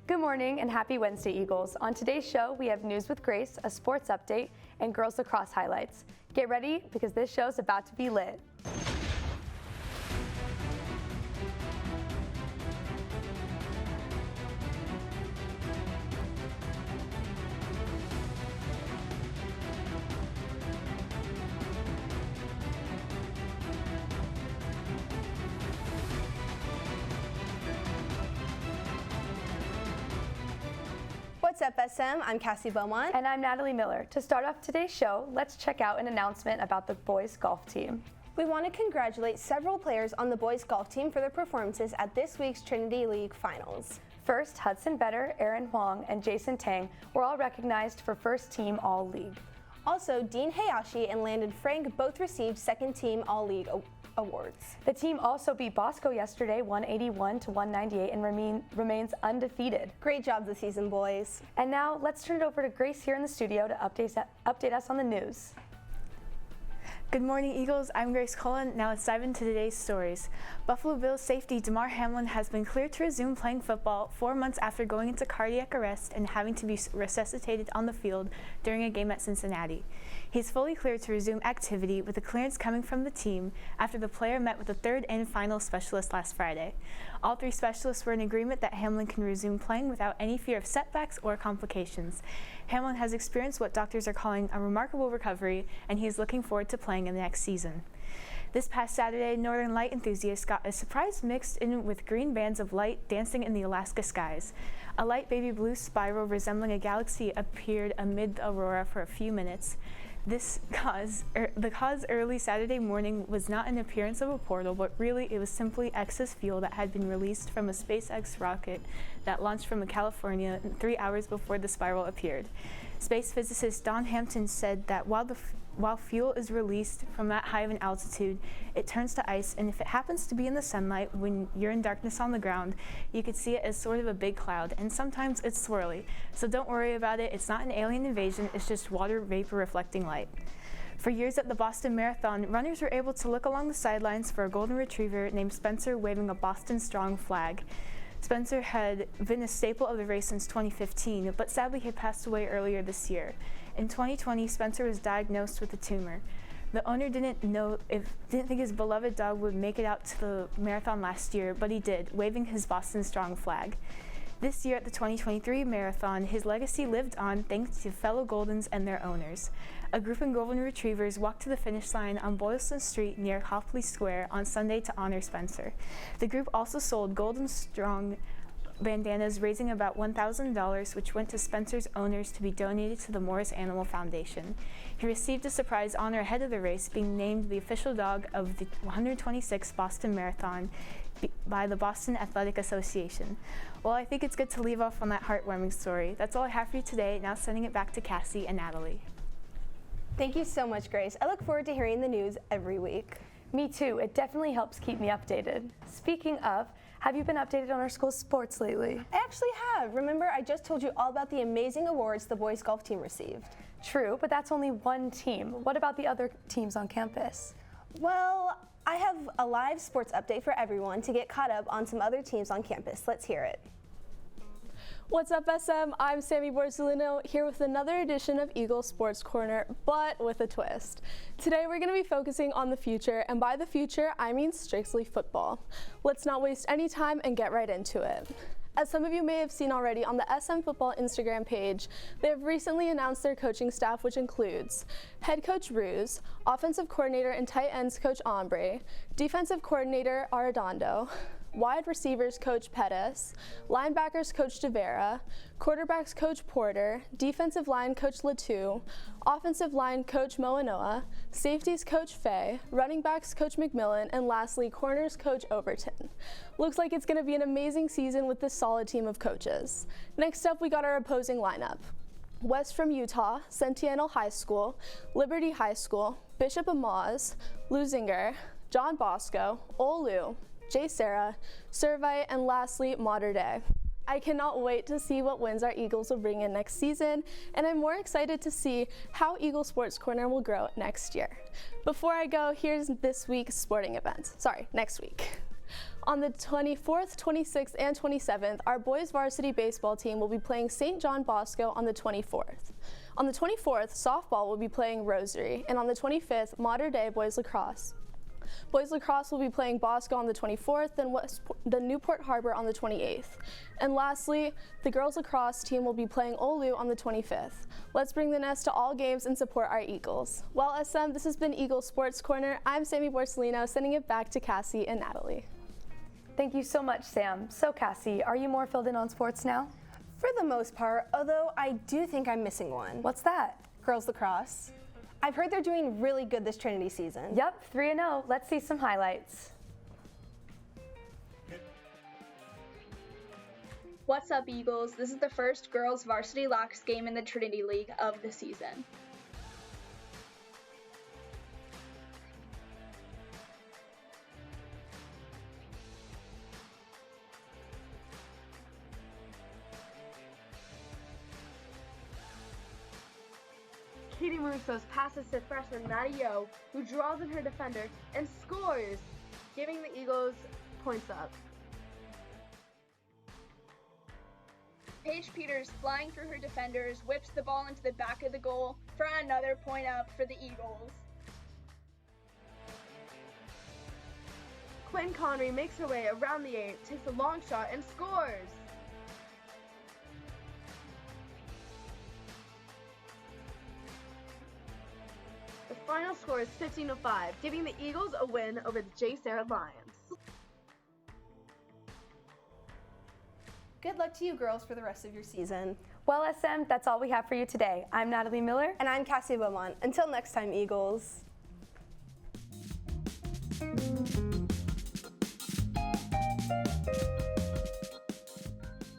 Good morning and happy Wednesday, Eagles. On today's show, we have News with Grace, a sports update, and girls lacrosse highlights. Get ready because this show's about to be lit. What's up, SM? I'm Cassie Beaumont. And I'm Natalie Miller. To start off today's show, let's check out an announcement about the boys golf team. We want to congratulate several players on the boys golf team for their performances at this week's Trinity League Finals. First, Hudson Better, Aaron Huang, and Jason Tang were all recognized for First Team All-League. Also, Dean Hayashi and Landon Frank both received Second Team All-League awards. The team also beat Bosco yesterday 181-198 and remains undefeated. Great job this season, boys. And now let's turn it over to Grace here in the studio to update us on the news. Good morning, Eagles. I'm Grace Cullen. Now let's dive into today's stories. Buffalo Bills safety Damar Hamlin has been cleared to resume playing football 4 months after going into cardiac arrest and having to be resuscitated on the field during a game at Cincinnati. He's fully cleared to resume activity, with the clearance coming from the team after the player met with the third and final specialist last Friday. All three specialists were in agreement that Hamlin can resume playing without any fear of setbacks or complications. Hamlin has experienced what doctors are calling a remarkable recovery, and he is looking forward to playing in the next season. This past Saturday, Northern Light enthusiasts got a surprise mixed in with green bands of light dancing in the Alaska skies. A light baby blue spiral resembling a galaxy appeared amid the aurora for a few minutes. The cause early Saturday morning was not an appearance of a portal, but really it was simply excess fuel that had been released from a SpaceX rocket that launched from California 3 hours before the spiral appeared. Space physicist Don Hampton said that while fuel is released from that high of an altitude, it turns to ice, and if it happens to be in the sunlight when you're in darkness on the ground, you could see it as sort of a big cloud, and sometimes it's swirly. So don't worry about it. It's not an alien invasion. It's just water vapor reflecting light. For years at the Boston Marathon, runners were able to look along the sidelines for a golden retriever named Spencer waving a Boston Strong flag. Spencer had been a staple of the race since 2015, but sadly he passed away earlier this year. In 2020, Spencer was diagnosed with a tumor. The owner didn't think his beloved dog would make it out to the marathon last year, but he did, waving his Boston Strong flag. This year at the 2023 marathon, his legacy lived on thanks to fellow Goldens and their owners. A group of Golden Retrievers walked to the finish line on Boylston Street near Copley Square on Sunday to honor Spencer. The group also sold Golden Strong bandanas, raising about $1,000, which went to Spencer's owners to be donated to the Morris Animal Foundation. He received a surprise honor ahead of the race, being named the official dog of the 126th Boston Marathon by the Boston Athletic Association. Well, I think it's good to leave off on that heartwarming story. That's all I have for you today. Now sending it back to Cassie and Natalie. Thank you so much, Grace. I look forward to hearing the news every week. Me too. It definitely helps keep me updated. Speaking of, have you been updated on our school's sports lately? I actually have. Remember, I just told you all about the amazing awards the boys golf team received. True, but that's only one team. What about the other teams on campus? Well, I have a live sports update for everyone to get caught up on some other teams on campus. Let's hear it. What's up, SM? I'm Sammy Borzolino here with another edition of Eagle Sports Corner, but with a twist. Today we're going to be focusing on the future, and by the future, I mean strictly football. Let's not waste any time and get right into it. As some of you may have seen already on the SM Football Instagram page, they have recently announced their coaching staff, which includes head coach Ruse, offensive coordinator and tight ends coach Ombre, defensive coordinator Arredondo, wide receivers coach Pettis, linebackers coach DeVera, quarterbacks coach Porter, defensive line coach Latu, offensive line coach Moanoa, safeties coach Fay, running backs coach McMillan, and lastly corners coach Overton. Looks like it's going to be an amazing season with this solid team of coaches. Next up, we got our opposing lineup. West from Utah, Centennial High School, Liberty High School, Bishop Amaz, Lusinger, John Bosco, Olu, J. Sarah, Servite, and lastly, Mater Dei. I cannot wait to see what wins our Eagles will bring in next season, and I'm more excited to see how Eagle Sports Corner will grow next year. Before I go, here's this week's sporting events. Next week. On the 24th, 26th, and 27th, our boys varsity baseball team will be playing St. John Bosco on the 24th. On the 24th, softball will be playing Rosary, and on the 25th, Mater Dei boys lacrosse. Boys lacrosse will be playing Bosco on the 24th, then Newport Harbor on the 28th. And lastly, the girls lacrosse team will be playing Olu on the 25th. Let's bring the nest to all games and support our Eagles. Well, SM, this has been Eagles Sports Corner. I'm Sammy Borsellino, sending it back to Cassie and Natalie. Thank you so much, Sam. So Cassie, are you more filled in on sports now? For the most part, although I do think I'm missing one. What's that? Girls lacrosse. I've heard they're doing really good this Trinity season. Yep, 3-0. Let's see some highlights. What's up, Eagles? This is the first girls varsity lacrosse game in the Trinity League of the season. Katie Marusso's passes to freshman Maddie Yo, who draws in her defender and scores, giving the Eagles points up. Paige Peters, flying through her defenders, whips the ball into the back of the goal for another point up for the Eagles. Quinn Connery makes her way around the 8, takes a long shot and scores. The final score is 15-5, giving the Eagles a win over the J. Sarah Lions. Good luck to you girls for the rest of your season. Well, SM, that's all we have for you today. I'm Natalie Miller. And I'm Cassie Beaumont. Until next time, Eagles.